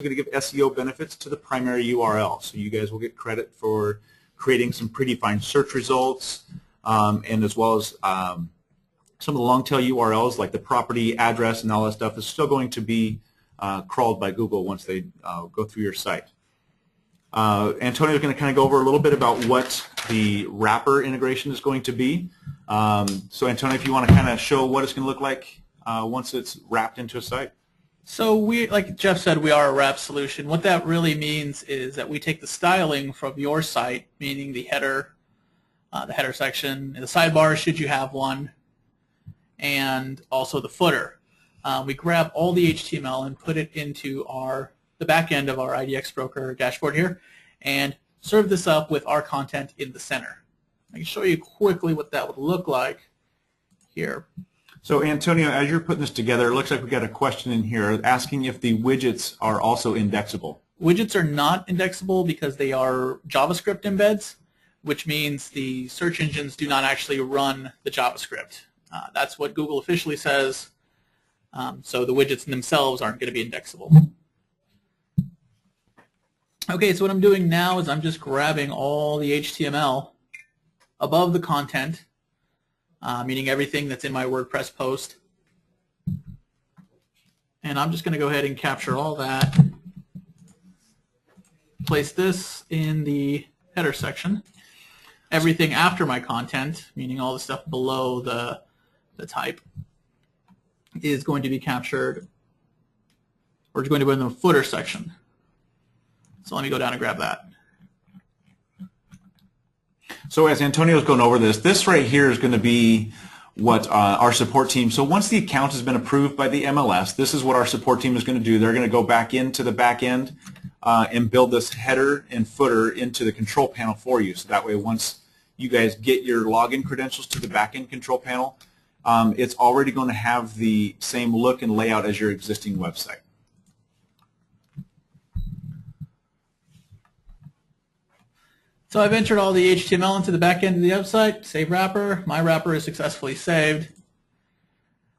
going to give SEO benefits to the primary URL. So you guys will get credit for creating some predefined search results, and as well as some of the long tail URLs like the property address and all that stuff is still going to be crawled by Google once they go through your site. Antonio is going to kind of go over a little bit about what the wrapper integration is going to be. So Antonio, if you want to kind of show what it's going to look like once it's wrapped into a site. So we, like Jeff said, we are a wrap solution. What that really means is that we take the styling from your site, meaning the header section, the sidebar should you have one, and also the footer. We grab all the HTML and put it into the back end of our IDX Broker dashboard here, and serve this up with our content in the center. I can show you quickly what that would look like here. So Antonio, as you're putting this together, it looks like we got a question in here asking if the widgets are also indexable. Widgets are not indexable because they are JavaScript embeds, which means the search engines do not actually run the JavaScript. That's what Google officially says, so the widgets themselves aren't going to be indexable. Okay, so what I'm doing now is I'm just grabbing all the HTML above the content, meaning everything that's in my WordPress post. And I'm just going to go ahead and capture all that, place this in the header section. Everything after my content, meaning all the stuff below the type, is going to be captured, or it's going to be in the footer section. So let me go down and grab that. So as Antonio's going over this right here is going to be what our support team, so once the account has been approved by the MLS, this is what our support team is going to do. They're going to go back into the back end and build this header and footer into the control panel for you. So that way once you guys get your login credentials to the back end control panel, it's already going to have the same look and layout as your existing website. So I've entered all the HTML into the back end of the website, save wrapper. My wrapper is successfully saved.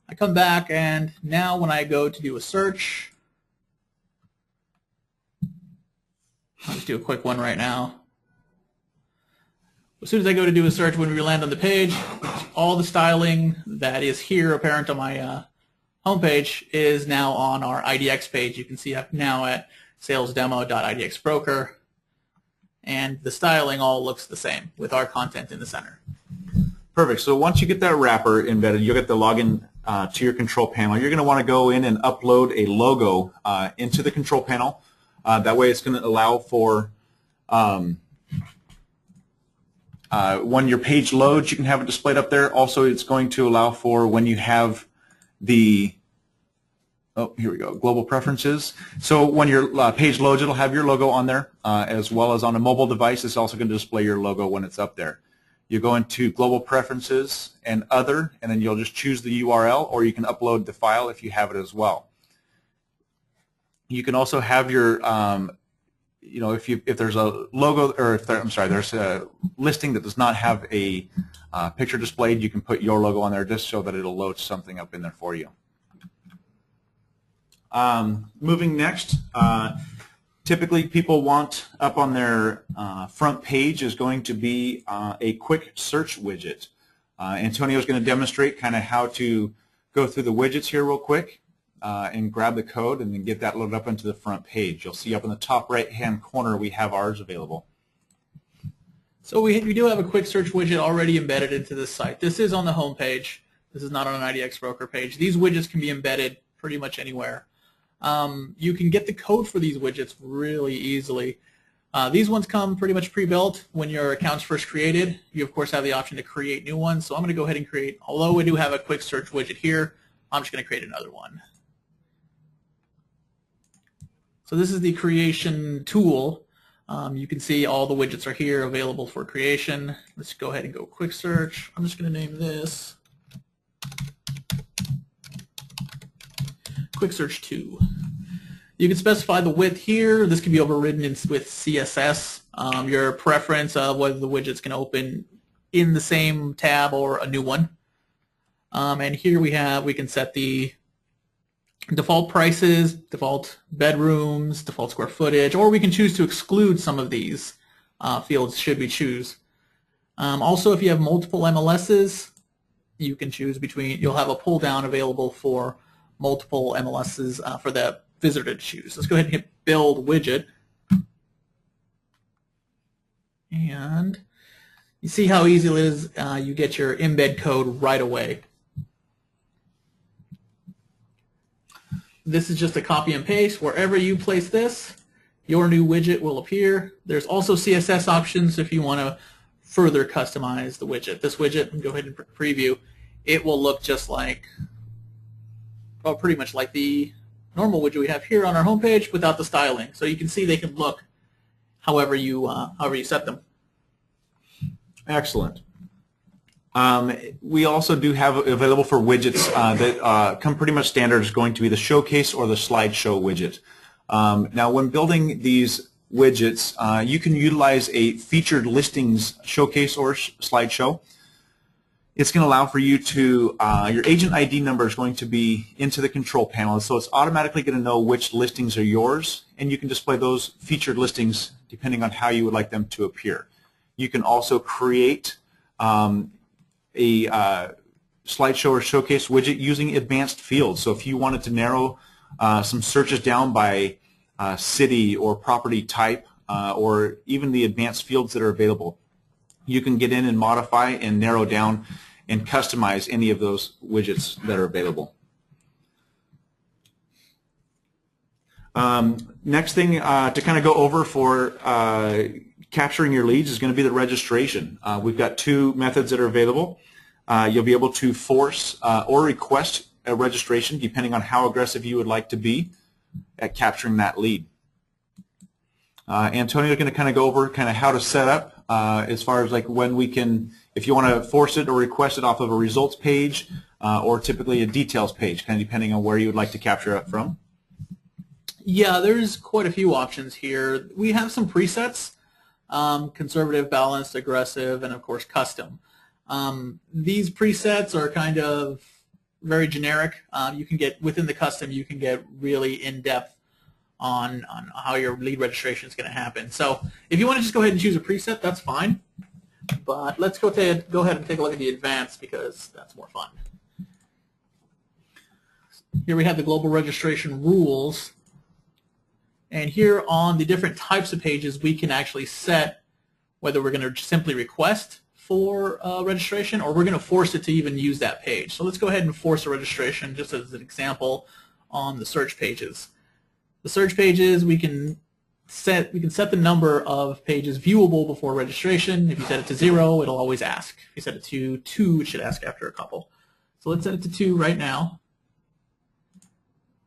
I come back, and now when I go to do a search, I'll just do a quick one right now. As soon as I go to do a search, when we land on the page, all the styling that is here apparent on my homepage is now on our IDX page. You can see I'm now at salesdemo.idxbroker. And the styling all looks the same with our content in the center. Perfect. So once you get that wrapper embedded, you'll get the login to your control panel. You're going to want to go in and upload a logo into the control panel. That way it's going to allow for when your page loads, you can have it displayed up there. Also, it's going to allow for when you have the here we go, global preferences. So when your page loads, it'll have your logo on there, as well as on a mobile device. It's also going to display your logo when it's up there. You go into global preferences and other, and then you'll just choose the URL, or you can upload the file if you have it as well. You can also have your, if there's a logo, or if there, there's a listing that does not have a picture displayed, you can put your logo on there just so that it'll load something up in there for you. Moving next, typically people want up on their front page is going to be a quick search widget. Antonio is going to demonstrate kind of how to go through the widgets here real quick and grab the code and then get that loaded up into the front page. You'll see up in the top right hand corner we have ours available. So we do have a quick search widget already embedded into this site. This is on the home page. This is not on an IDX Broker page. These widgets can be embedded pretty much anywhere. You can get the code for these widgets really easily. These ones come pretty much pre-built when your account's first created. You, of course, have the option to create new ones. So I'm going to go ahead and create, although we do have a quick search widget here, I'm just going to create another one. So this is the creation tool. You can see all the widgets are here available for creation. Let's go ahead and go quick search. I'm just going to name this Quick Search 2. You can specify the width here. This can be overridden with CSS. Your preference of whether the widgets can open in the same tab or a new one. And here we can set the default prices, default bedrooms, default square footage, or we can choose to exclude some of these fields should we choose. Also, if you have multiple MLSs, you can choose between, you'll have a pull down available for multiple MLSs for the visitor to choose. Let's go ahead and hit build widget. And you see how easy it is. You get your embed code right away. This is just a copy and paste. Wherever you place this, your new widget will appear. There's also CSS options if you want to further customize the widget. This widget, go ahead and preview. It will look just like, well, pretty much like the normal widget we have here on our homepage without the styling. So you can see they can look however you set them. Excellent. We also do have available for widgets that come pretty much standard is going to be the showcase or the slideshow widget. Now, when building these widgets, you can utilize a featured listings showcase or slideshow. It's going to allow for you to, your agent ID number is going to be into the control panel, so it's automatically going to know which listings are yours, and you can display those featured listings depending on how you would like them to appear. You can also create a slideshow or showcase widget using advanced fields. So if you wanted to narrow some searches down by city or property type or even the advanced fields that are available, you can get in and modify and narrow down and customize any of those widgets that are available. Next thing to kind of go over for capturing your leads is going to be the registration. We've got two methods that are available. You'll be able to force or request a registration depending on how aggressive you would like to be at capturing that lead. Antonio is going to kind of go over kind of how to set up as far as like when we can, if you want to force it or request it off of a results page or typically a details page, kind of depending on where you would like to capture it from. Yeah, there's quite a few options here. We have some presets. Conservative, balanced, aggressive, and of course custom. These presets are kind of very generic. You can get within the custom, you can get really in-depth on how your lead registration is going to happen. So if you want to just go ahead and choose a preset, that's fine. But let's go ahead and take a look at the advanced because that's more fun. Here we have the global registration rules. And here on the different types of pages, we can actually set whether we're going to simply request for registration or we're going to force it to even use that page. So let's go ahead and force a registration just as an example on the search pages. The search pages, we can set the number of pages viewable before registration. If you set it to 0, it'll always ask. If you set it to 2, it should ask after a couple. So let's set it to 2 right now.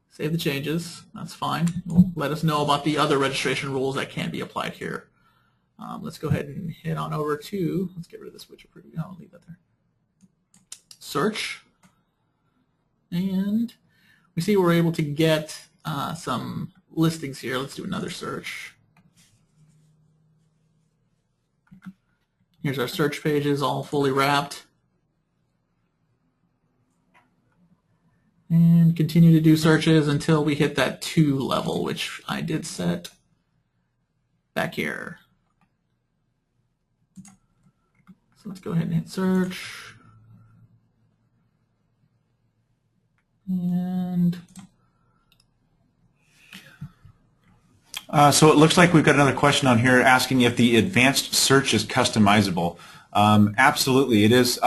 Save the changes. That's fine. It'll let us know about the other registration rules that can be applied here. Let's go ahead and head on over to, let's get rid of this widget preview. I'll leave that there. Search. And we see we're able to get some listings here. Let's do another search. Here's our search pages all fully wrapped. And continue to do searches until we hit that 2 level, which I did set back here. So let's go ahead and hit search. And so it looks like we've got another question on here asking if the advanced search is customizable. Absolutely, it is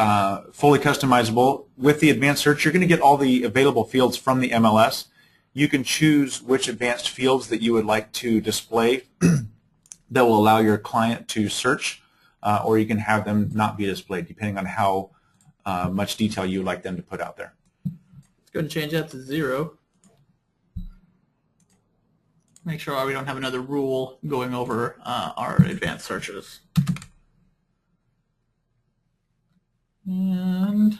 fully customizable. With the advanced search, you're going to get all the available fields from the MLS. You can choose which advanced fields that you would like to display that will allow your client to search, or you can have them not be displayed depending on how much detail you would like them to put out there. Let's go ahead and change that to 0. Make sure we don't have another rule going over our advanced searches. And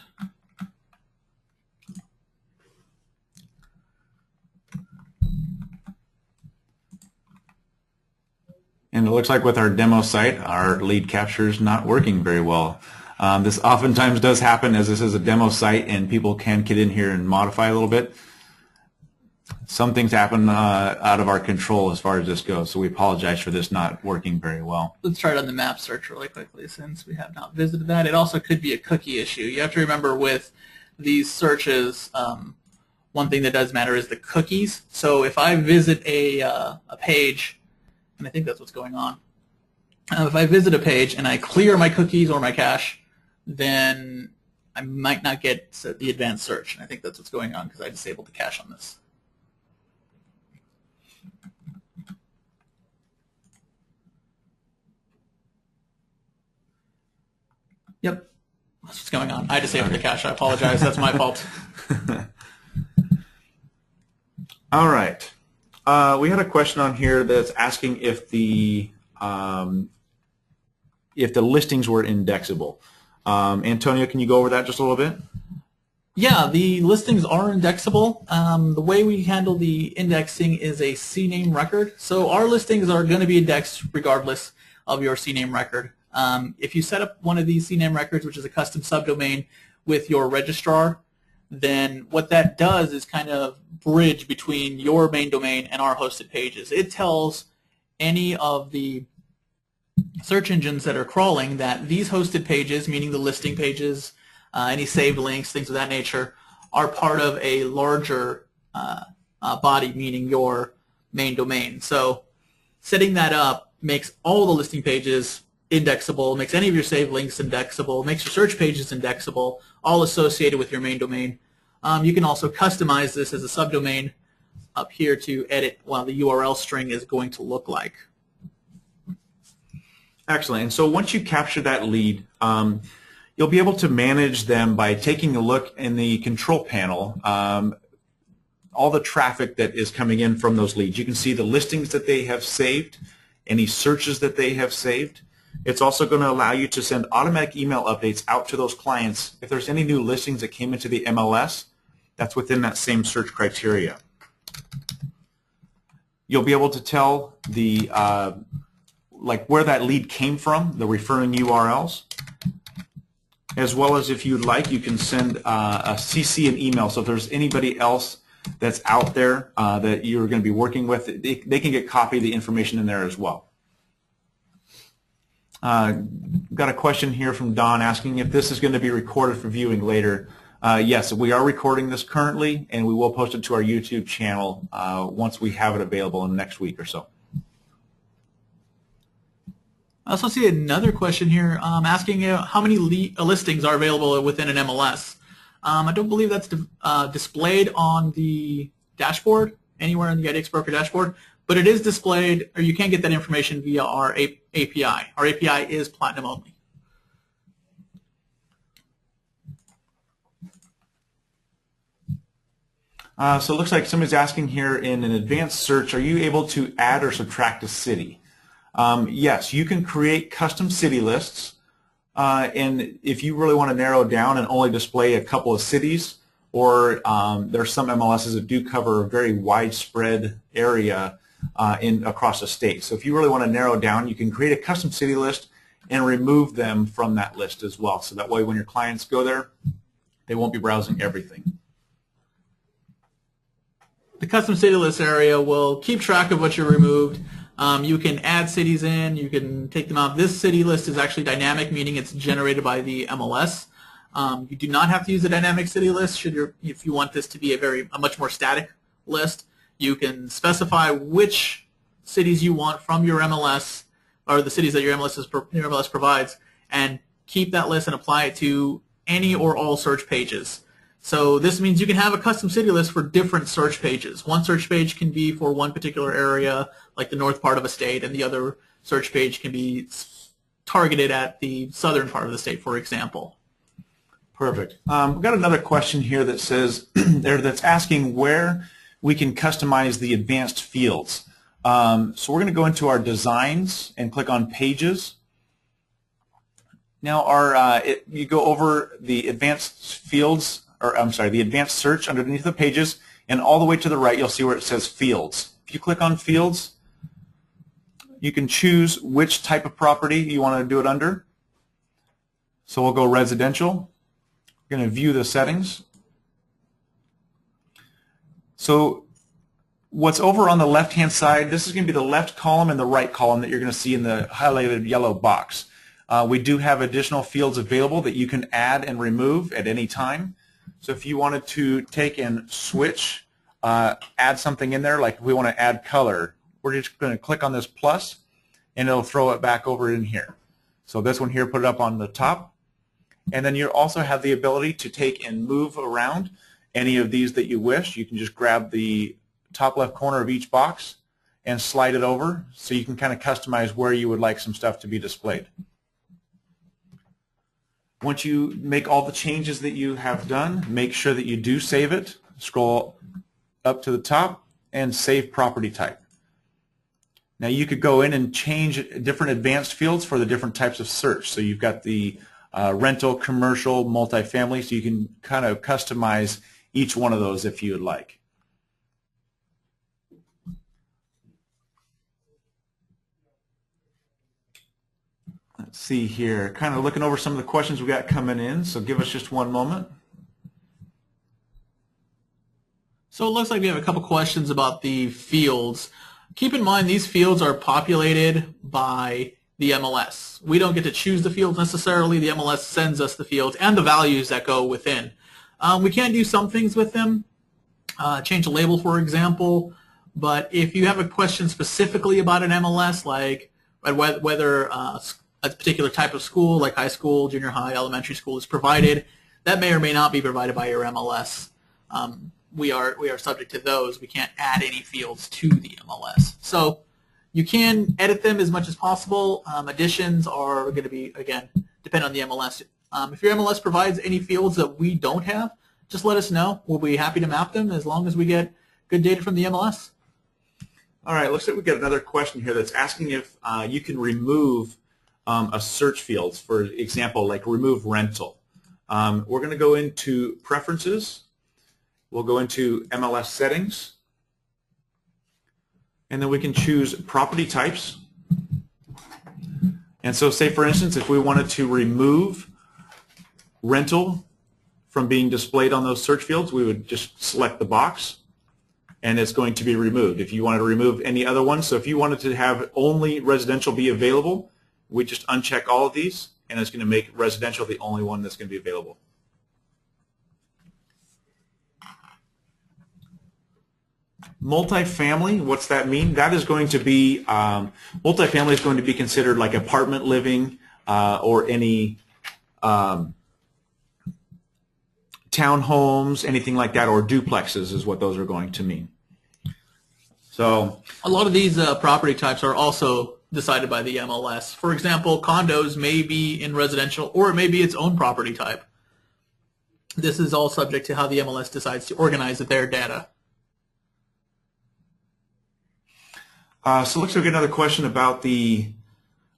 it looks like with our demo site, our lead capture is not working very well. This oftentimes does happen as this is a demo site and people can get in here and modify a little bit. some things happen out of our control as far as this goes, so we apologize for this not working very well. Let's try it on the map search really quickly since we have not visited that. It also could be a cookie issue. You have to remember with these searches, one thing that does matter is the cookies. So if I visit a page, and I think that's what's going on, if I visit a page and I clear my cookies or my cache, then I might not get the advanced search. And I think that's what's going on because I disabled the cache on this. Yep, that's what's going on. I disabled the cache. I apologize. That's my fault. All right. We had a question on here that's asking if the listings were indexable. Antonio, can you go over that just a little bit? Yeah, the listings are indexable. The way we handle the indexing is a CNAME record. So our listings are going to be indexed regardless of your CNAME record. If you set up one of these CNAME records, which is a custom subdomain with your registrar, then what that does is kind of bridge between your main domain and our hosted pages. It tells any of the search engines that are crawling that these hosted pages, meaning the listing pages, any saved links, things of that nature, are part of a larger body, meaning your main domain. So setting that up makes all the listing pages indexable, makes any of your saved links indexable, makes your search pages indexable, all associated with your main domain. You can also customize this as a subdomain up here to edit what the URL string is going to look like. Excellent. And so once you capture that lead, you'll be able to manage them by taking a look in the control panel, all the traffic that is coming in from those leads. You can see the listings that they have saved, any searches that they have saved. It's also going to allow you to send automatic email updates out to those clients. If there's any new listings that came into the MLS, that's within that same search criteria. You'll be able to tell the like where that lead came from, the referring URLs, as well as if you'd like, you can send a CC an email. So if there's anybody else that's out there that you're going to be working with, they can get copy of the information in there as well. Got a question here from Don asking if this is going to be recorded for viewing later. Yes, we are recording this currently, and we will post it to our YouTube channel once we have it available in the next week or so. I also see another question here asking how many listings are available within an MLS. I don't believe that's displayed on the dashboard, anywhere in the IDX Broker dashboard, but it is displayed, or you can get that information via our API. Our API is Platinum only. So it looks like somebody's asking here in an advanced search, are you able to add or subtract a city? Yes, you can create custom city lists, and if you really want to narrow down and only display a couple of cities, or there are some MLSs that do cover a very widespread area across the state. So if you really want to narrow down, you can create a custom city list and remove them from that list as well. So that way when your clients go there, they won't be browsing everything. The custom city list area will keep track of what you removed. You can add cities in, you can take them out. This city list is actually dynamic, meaning it's generated by the MLS. You do not have to use a dynamic city list if you want this to be a much more static list. You can specify which cities you want from your MLS, or the cities that your MLS provides, and keep that list and apply it to any or all search pages. So this means you can have a custom city list for different search pages. One search page can be for one particular area, like the north part of a state, and the other search page can be targeted at the southern part of the state, for example. Perfect. We've got another question here that says, that's asking where we can customize the advanced fields. So we're going to go into our designs and click on pages. Now you go over the advanced fields, or I'm sorry, the advanced search underneath the pages, and all the way to the right you'll see where it says fields. If you click on fields, you can choose which type of property you want to do it under. So we'll go residential. We're going to view the settings. So What's over on the left-hand side, this is going to be the left column and the right column that you're going to see in the highlighted yellow box. We do have additional fields available that you can add and remove at any time. So if you wanted to take and switch, add something in there, like if we want to add color, we're just going to click on this plus, and it'll throw it back over in here. So this one here, put it up on the top. And then you also have the ability to take and move around any of these that you wish. You can just grab the top left corner of each box and slide it over, so you can kind of customize where you would like some stuff to be displayed. Once you make all the changes that you have done, make sure that you do save it. Scroll up to the top and save property type. Now you could go in and change different advanced fields for the different types of search. So you've got the rental, commercial, multifamily, so you can kind of customize each one of those if you would like. Let's see here, kind of looking over some of the questions we got coming in, so give us just one moment. So it looks like we have a couple questions about the fields. Keep in mind these fields are populated by the MLS. We don't get to choose the fields necessarily. The MLS sends us the fields and the values that go within. We can do some things with them, change a label for example, but if you have a question specifically about an MLS, like whether a particular type of school, like high school, junior high, elementary school, is provided, that may or may not be provided by your MLS. We are subject to those. We can't add any fields to the MLS. So you can edit them as much as possible. Additions are going to be, again, depend on the MLS. If your MLS provides any fields that we don't have, just let us know. We'll be happy to map them as long as we get good data from the MLS. All right, looks like we got another question here that's asking if you can remove a search field, for example, like remove rental. We're going to go into preferences. We'll go into MLS settings, and then we can choose property types. And so say, for instance, if we wanted to remove rental from being displayed on those search fields, we would just select the box, and it's going to be removed. If you wanted to remove any other ones, so if you wanted to have only residential be available, we just uncheck all of these, and it's going to make residential the only one that's going to be available. Multifamily, what's that mean? That is going to be, multifamily is going to be considered like apartment living or any townhomes, anything like that, or duplexes is what those are going to mean. So a lot of these property types are also decided by the MLS. For example, condos may be in residential, or it may be its own property type. This is all subject to how the MLS decides to organize their data. So let's look at another question about the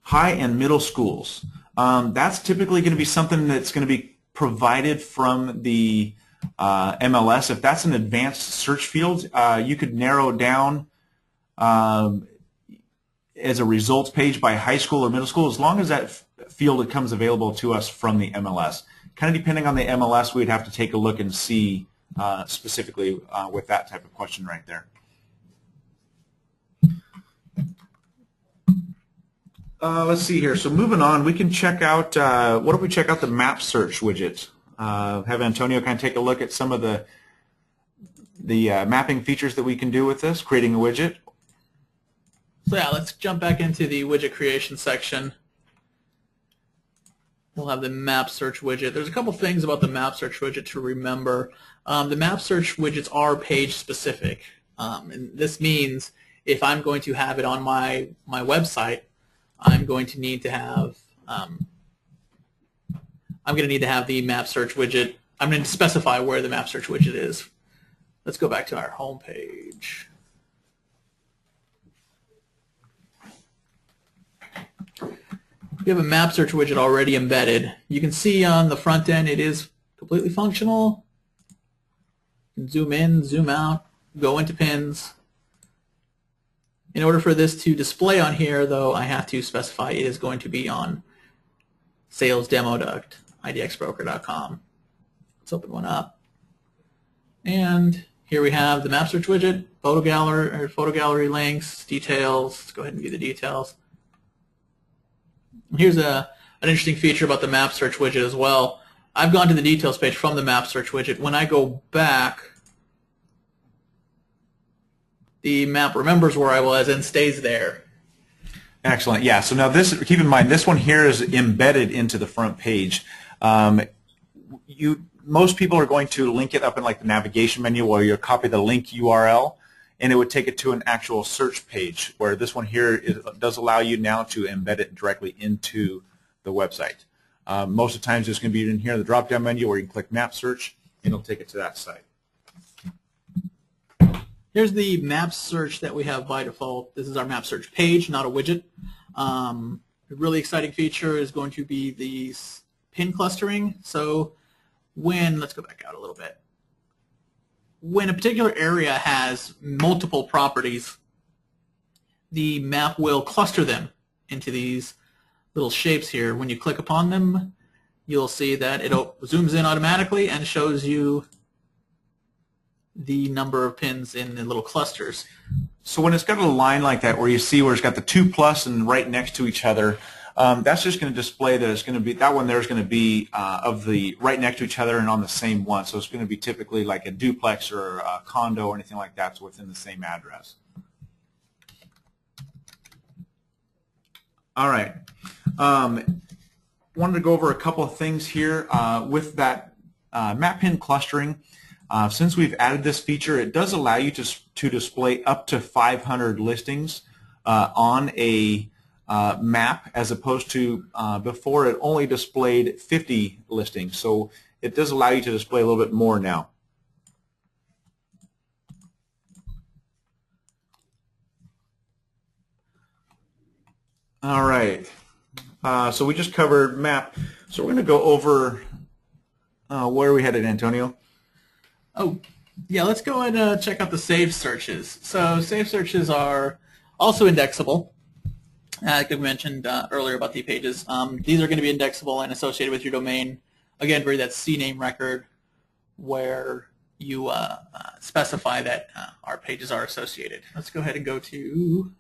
high and middle schools. That's typically going to be something that's going to be provided from the MLS. If that's an advanced search field, you could narrow down as a results page by high school or middle school, as long as that field becomes available to us from the MLS. Kind of depending on the MLS, we'd have to take a look and see specifically with that type of question right there. Let's see here. So moving on, we can check out, what if we check out the map search widget? Have Antonio kind of take a look at some of the mapping features that we can do with this, creating a widget. So yeah, let's jump back into the widget creation section. We'll have the map search widget. There's a couple things about the map search widget to remember. The map search widgets are page specific. And this means if I'm going to have it on my website, I'm going to need to have the map search widget. I'm going to specify where the map search widget is. Let's go back to our home page. We have a map search widget already embedded. You can see on the front end it is completely functional. You can zoom in, zoom out, go into pins. In order for this to display on here, though, I have to specify it is going to be on salesdemo.idxbroker.com. Let's open one up. And Here we have the map search widget, photo gallery links, details. Let's go ahead and view the details. Here's an interesting feature about the map search widget as well. I've gone to the details page from the map search widget. When I go back, the map remembers where I was and stays there. Excellent. Yeah. So now this, keep in mind, this one here is embedded into the front page. Most people are going to link it up in like the navigation menu where you copy the link URL, and it would take it to an actual search page, where this one here does allow you now to embed it directly into the website. Most of the times it's going to be in here in the drop-down menu where you can click map search, and it'll take it to that site. Here's the map search that we have by default. This is our map search page, not a widget. A really exciting feature is going to be the pin clustering. So let's go back out a little bit. When a particular area has multiple properties, the map will cluster them into these little shapes here. When you click upon them, you'll see that it zooms in automatically and shows you the number of pins in the little clusters. So when it's got a line like that where you see where it's got the 2+ and right next to each other, that's just going to display that it's going to be, that one there is going to be of the right next to each other and on the same one. So it's going to be typically like a duplex or a condo or anything like that, so within the same address. All right. Wanted to go over a couple of things here with that map pin clustering. Since we've added this feature, it does allow you to display up to 500 listings on a map, as opposed to before it only displayed 50 listings. So it does allow you to display a little bit more now. All right. So we just covered map. So we're going to go over where are we headed, Antonio? Oh, yeah, let's go and check out the saved searches. So saved searches are also indexable. Like we mentioned earlier about the pages. These are going to be indexable and associated with your domain. Again, for that CNAME record where you specify that our pages are associated. Let's go ahead and go to...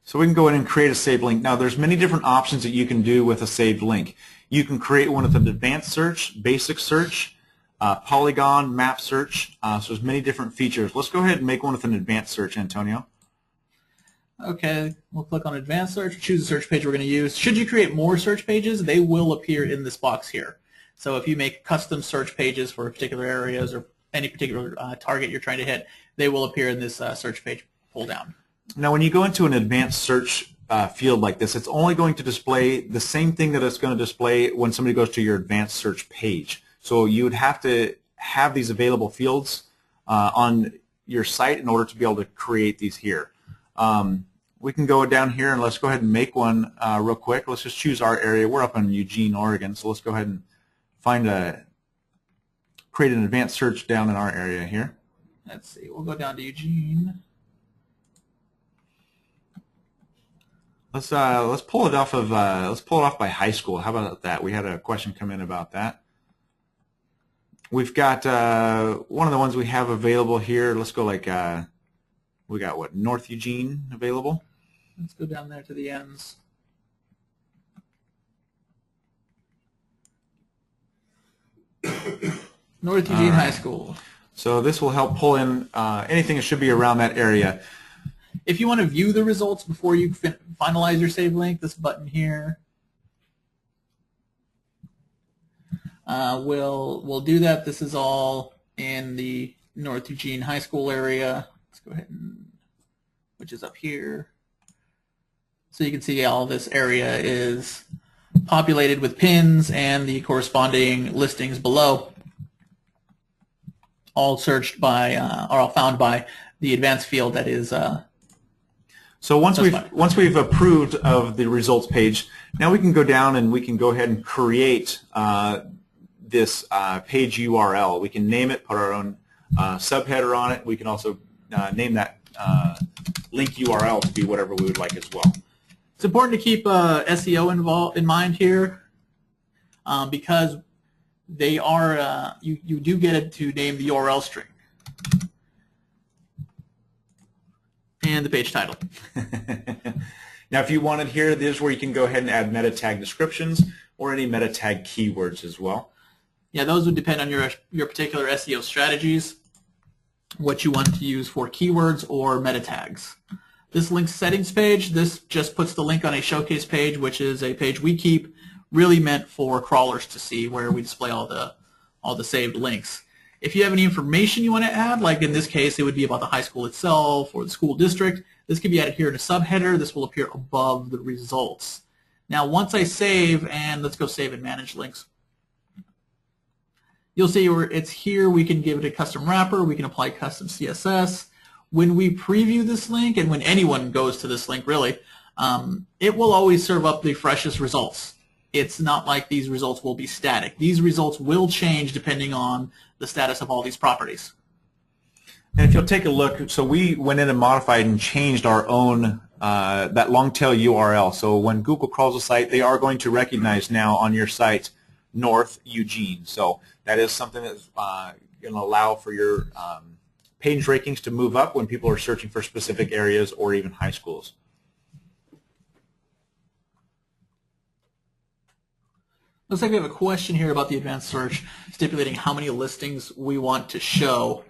So we can go in and create a saved link. Now there's many different options that you can do with a saved link. You can create one with an advanced search, basic search, polygon, map search. So there's many different features. Let's go ahead and make one with an advanced search, Antonio. Okay, we'll click on advanced search, choose the search page we're going to use. Should you create more search pages, they will appear in this box here. So if you make custom search pages for particular areas or any particular target you're trying to hit, they will appear in this search page pull down. Now when you go into an advanced search field like this, it's only going to display the same thing that it's going to display when somebody goes to your advanced search page. So you would have to have these available fields on your site in order to be able to create these here. We can go down here and let's go ahead and make one real quick. Let's just choose our area. We're up in Eugene, Oregon, so let's go ahead and create an advanced search down in our area here. Let's see. We'll go down to Eugene. Let's pull it off of by high school. How about that? We had a question come in about that. We've got one of the ones we have available here. Let's go like we got what, North Eugene available. Let's go down there to the ends. North Eugene High School. So this will help pull in anything that should be around that area. If you want to view the results before you finalize your save link, this button here will do that. This is all in the North Eugene High School area. Let's go ahead and, which is up here. So you can see all this area is populated with pins and the corresponding listings below, all searched by or all found by the advanced field that is. So once we've approved of the results page, now we can go down and we can go ahead and create this page URL. We can name it, put our own subheader on it. We can also name that link URL to be whatever we would like as well. It's important to keep SEO in mind here because they are you do get it to name the URL string. and the page title. Now, if you wanted here, this is where you can go ahead and add meta tag descriptions or any meta tag keywords as well. Yeah, those would depend on your particular SEO strategies, what you want to use for keywords or meta tags. This link settings page, this just puts the link on a showcase page, which is a page we keep, really meant for crawlers to see, where we display all the saved links. If you have any information you want to add, like in this case, it would be about the high school itself or the school district, this can be added here in a subheader. This will appear above the results. Now, once I save, and let's go save and manage links, you'll see where it's here. We can give it a custom wrapper. We can apply custom CSS. When we preview this link, and when anyone goes to this link, really, it will always serve up the freshest results. It's not like these results will be static. These results will change depending on the status of all these properties. And if you'll take a look, so we went in and modified and changed our own, that long tail URL. So when Google crawls a site, they are going to recognize now on your site North Eugene. So that is something that's going to allow for your page rankings to move up when people are searching for specific areas or even high schools. Looks like we have a question here about the advanced search, stipulating how many listings we want to show.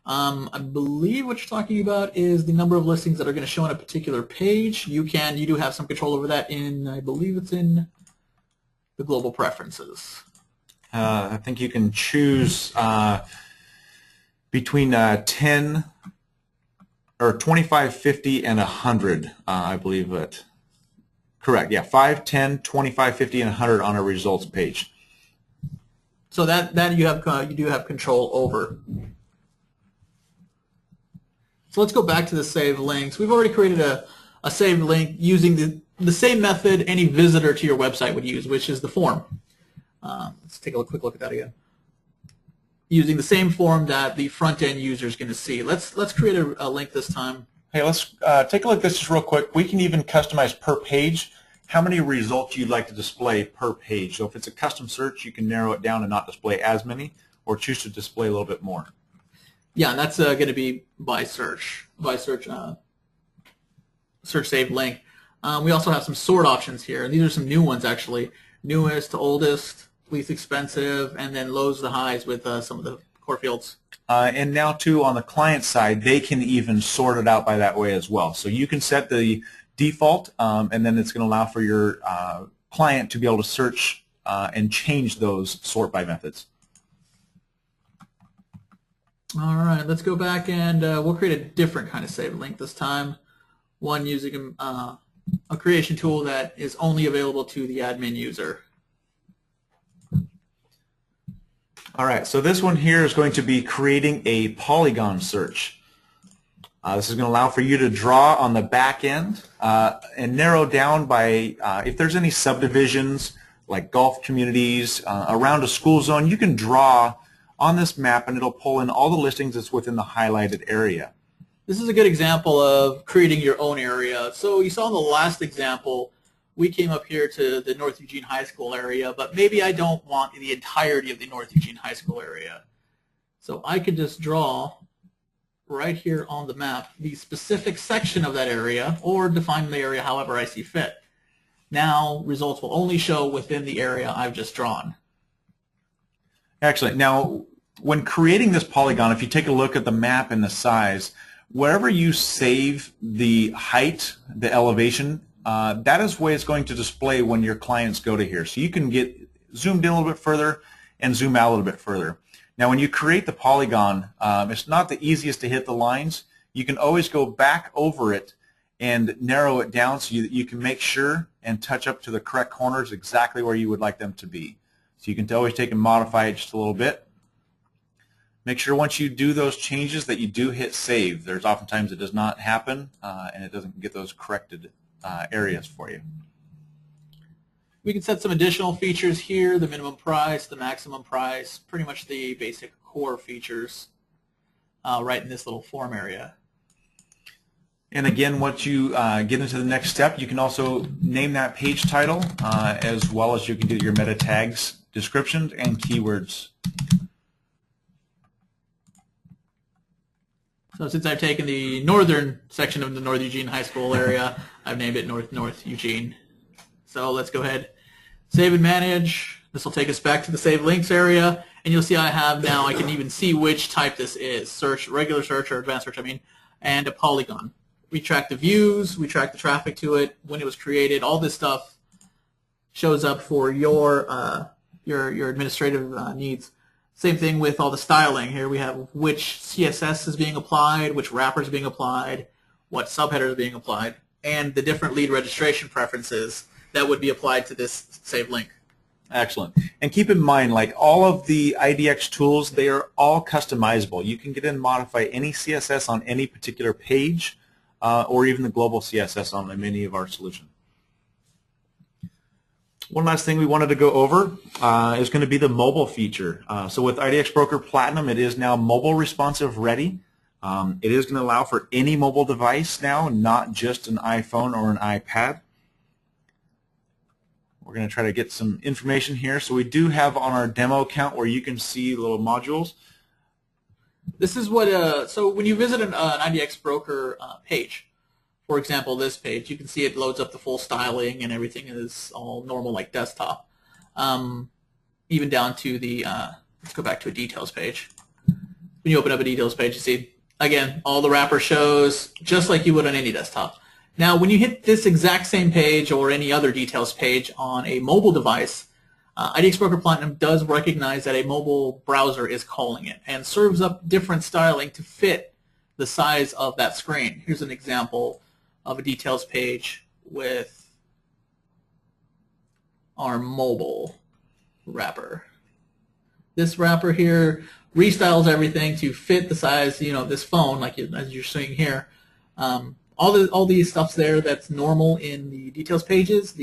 I believe what you're talking about is the number of listings that are going to show on a particular page. You do have some control over that in, I believe it's in the global preferences. I think you can choose between 10 or 25, 50, and 100, I believe it. Correct, yeah, 5, 10, 25, 50, and 100 on a results page. So that you do have control over. So let's go back to the saved links. We've already created a saved link using the same method any visitor to your website would use, which is the form. Let's take a quick look at that again. Using the same form that the front-end user is going to see. Let's create a link this time. Hey, let's take a look at this just real quick. We can even customize per page how many results you'd like to display per page. So if it's a custom search, you can narrow it down and not display as many, or choose to display a little bit more. Yeah, and that's going to be by search saved link. We also have some sort options here. These are some new ones, actually. Newest to oldest, least expensive, and then lows to highs with some of the core fields. And now, too, on the client side, they can even sort it out by that way as well. So you can set the default, and then it's going to allow for your client to be able to search and change those sort by methods. All right, let's go back and we'll create a different kind of saved link this time. One using a creation tool that is only available to the admin user. All right, so this one here is going to be creating a polygon search. This is going to allow for you to draw on the back end and narrow down by if there's any subdivisions like golf communities around a school zone, you can draw on this map and it'll pull in all the listings that's within the highlighted area. This is a good example of creating your own area. So you saw in the last example, we came up here to the North Eugene High School area, but maybe I don't want the entirety of the North Eugene High School area. So I could just draw right here on the map the specific section of that area, or define the area however I see fit. Now results will only show within the area I've just drawn. Excellent. Now, when creating this polygon, if you take a look at the map and the size, wherever you save the height, the elevation, that is the way it's going to display when your clients go to here. So you can get zoomed in a little bit further and zoom out a little bit further. Now, when you create the polygon, it's not the easiest to hit the lines. You can always go back over it and narrow it down so you can make sure and touch up to the correct corners exactly where you would like them to be. So you can always take and modify it just a little bit. Make sure once you do those changes that you do hit save. There's oftentimes it does not happen and it doesn't get those corrected areas for you. We can set some additional features here, the minimum price, the maximum price, pretty much the basic core features right in this little form area. And again, once you get into the next step, you can also name that page title as well as you can do your meta tags, descriptions, and keywords. So So since I've taken the northern section of the North Eugene High School area, I've named it North Eugene. So let's go ahead, save and manage. This will take us back to the save links area, and you'll see I have now, I can even see which type this is, search, regular search or advanced search, and a polygon. We track the views, we track the traffic to it, when it was created, all this stuff shows up for your administrative needs. Same thing with all the styling. Here we have which CSS is being applied, which wrapper is being applied, what subheader is being applied, and the different lead registration preferences that would be applied to this save link. Excellent. And keep in mind, like all of the IDX tools, they are all customizable. You can get in and modify any CSS on any particular page, or even the global CSS on many of our solutions. One last thing we wanted to go over is going to be the mobile feature. So with IDX Broker Platinum, it is now mobile responsive ready. It is going to allow for any mobile device now, not just an iPhone or an iPad. We're going to try to get some information here. So we do have on our demo account where you can see little modules. This is what, so when you visit an IDX Broker page, for example, this page, you can see it loads up the full styling and everything is all normal like desktop. Even down to the, let's go back to a details page. When you open up a details page, you see, again, all the wrapper shows just like you would on any desktop. Now, when you hit this exact same page or any other details page on a mobile device, IDX Broker Platinum does recognize that a mobile browser is calling it and serves up different styling to fit the size of that screen. Here's an example of a details page with our mobile wrapper. This wrapper here restyles everything to fit the size, this phone, like as you're seeing here. All these stuff's there that's normal in the details pages.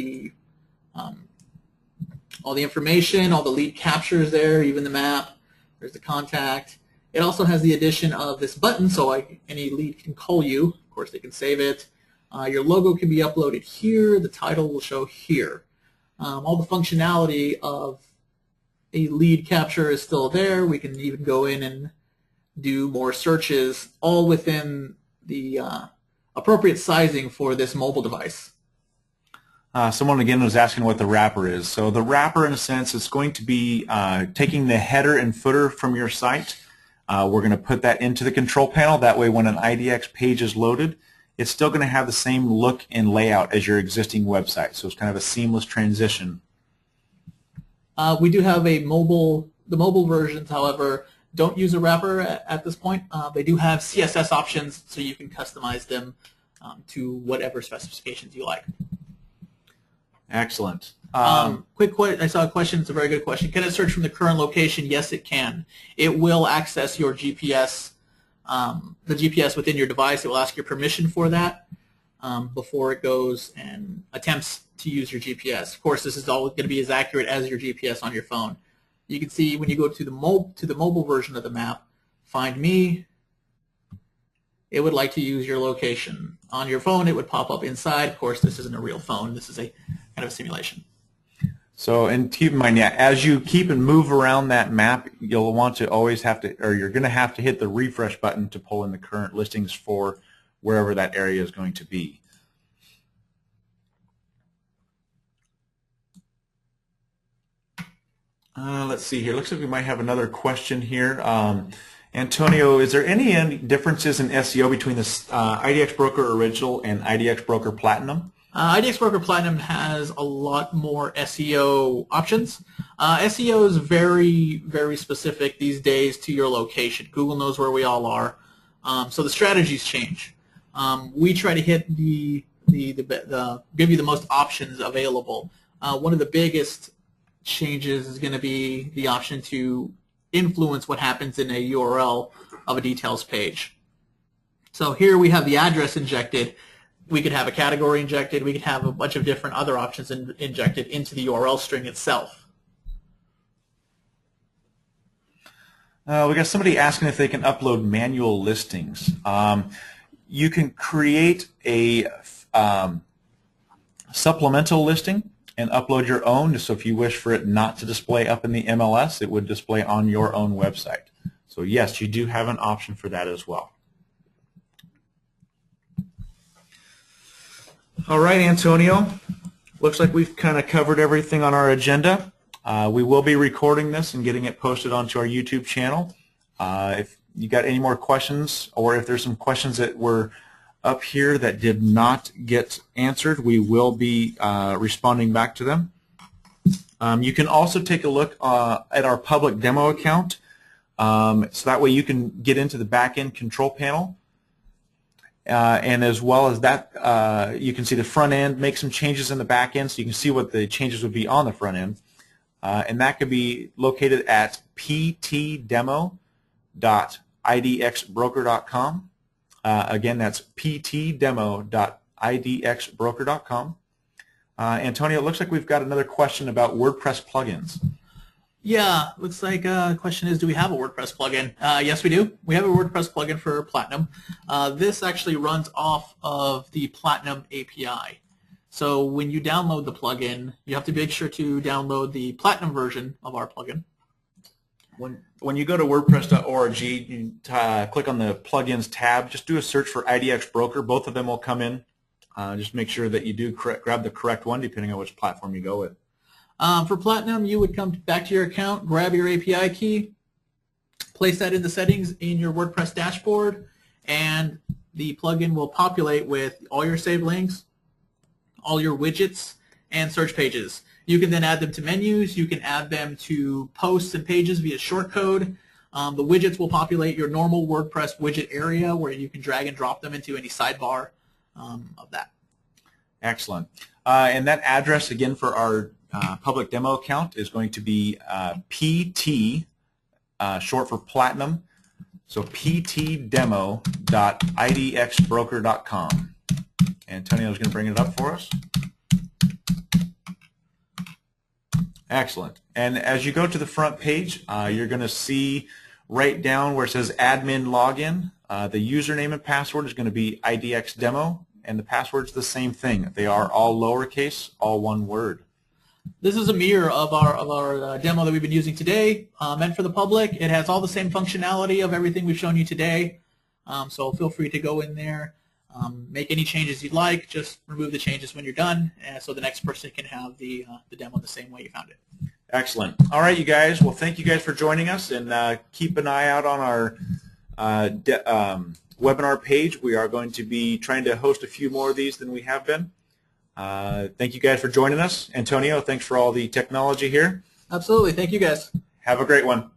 All the information, all the lead captures there, even the map. There's the contact. It also has the addition of this button, so any lead can call you. Of course, they can save it. Your logo can be uploaded here. The title will show here. All the functionality of a lead capture is still there. We can even go in and do more searches, all within the appropriate sizing for this mobile device. Someone again was asking what the wrapper is. So the wrapper, in a sense, is going to be taking the header and footer from your site. We're going to put that into the control panel. That way when an IDX page is loaded, it's still going to have the same look and layout as your existing website. So it's kind of a seamless transition. We do have the mobile versions, however, don't use a wrapper at this point. They do have CSS options, so you can customize them to whatever specifications you like. Excellent. I saw a question. It's a very good question. Can it search from the current location? Yes, it can. It will access your GPS, the GPS within your device. It will ask your permission for that before it goes and attempts to use your GPS. Of course, this is all going to be as accurate as your GPS on your phone. You can see when you go to the mobile version of the map, find me, it would like to use your location. On your phone, it would pop up inside. Of course, this isn't a real phone. This is a kind of a simulation. So, and keep in mind, yeah, as you keep and move around that map, you'll want to always have to, or you're going to have to hit the refresh button to pull in the current listings for wherever that area is going to be. Let's see here. Looks like we might have another question here. Antonio, is there any differences in SEO between this IDX Broker Original and IDX Broker Platinum? IDX Broker Platinum has a lot more SEO options. SEO is very, very specific these days to your location. Google knows where we all are, so the strategies change. We try to hit give you the most options available. One of the biggest changes is going to be the option to influence what happens in a URL of a details page. So here we have the address injected. We could have a category injected. We could have a bunch of different other options injected into the URL string itself. We got somebody asking if they can upload manual listings. You can create a supplemental listing and upload your own. So if you wish for it not to display up in the MLS, it would display on your own website. So yes, you do have an option for that as well. All right, Antonio. Looks like we've kind of covered everything on our agenda. We will be recording this and getting it posted onto our YouTube channel. If you got any more questions, or if there's some questions that were up here that did not get answered, we will be responding back to them. You can also take a look at our public demo account, so that way you can get into the back-end control panel. And as well as that, you can see the front end, make some changes in the back end, so you can see what the changes would be on the front end. And that could be located at ptdemo.idxbroker.com. Again, that's ptdemo.idxbroker.com. Antonio, it looks like we've got another question about WordPress plugins. Yeah, looks like the question is, do we have a WordPress plugin? Yes, we do. We have a WordPress plugin for Platinum. This actually runs off of the Platinum API. So when you download the plugin, you have to make sure to download the Platinum version of our plugin. When you go to WordPress.org, you click on the plugins tab. Just do a search for IDX Broker. Both of them will come in. Just make sure that you do grab the correct one, depending on which platform you go with. For Platinum, you would come back to your account, grab your API key, place that in the settings in your WordPress dashboard, and the plugin will populate with all your saved links, all your widgets, and search pages. You can then add them to menus. You can add them to posts and pages via shortcode. The widgets will populate your normal WordPress widget area where you can drag and drop them into any sidebar of that. Excellent. And that address, again, for our public demo account is going to be PT, short for Platinum, so ptdemo.idxbroker.com. Antonio is going to bring it up for us. Excellent. And as you go to the front page, you're going to see right down where it says admin login, the username and password is going to be IDXdemo, and the password's the same thing. They are all lowercase, all one word. This is a mirror of our demo that we've been using today, meant for the public. It has all the same functionality of everything we've shown you today, so feel free to go in there, make any changes you'd like. Just remove the changes when you're done, so the next person can have the demo the same way you found it. Excellent. All right, you guys. Well, thank you guys for joining us, and keep an eye out on our webinar page. We are going to be trying to host a few more of these than we have been. Thank you guys for joining us. Antonio, thanks for all the technology here. Absolutely. Thank you, guys. Have a great one.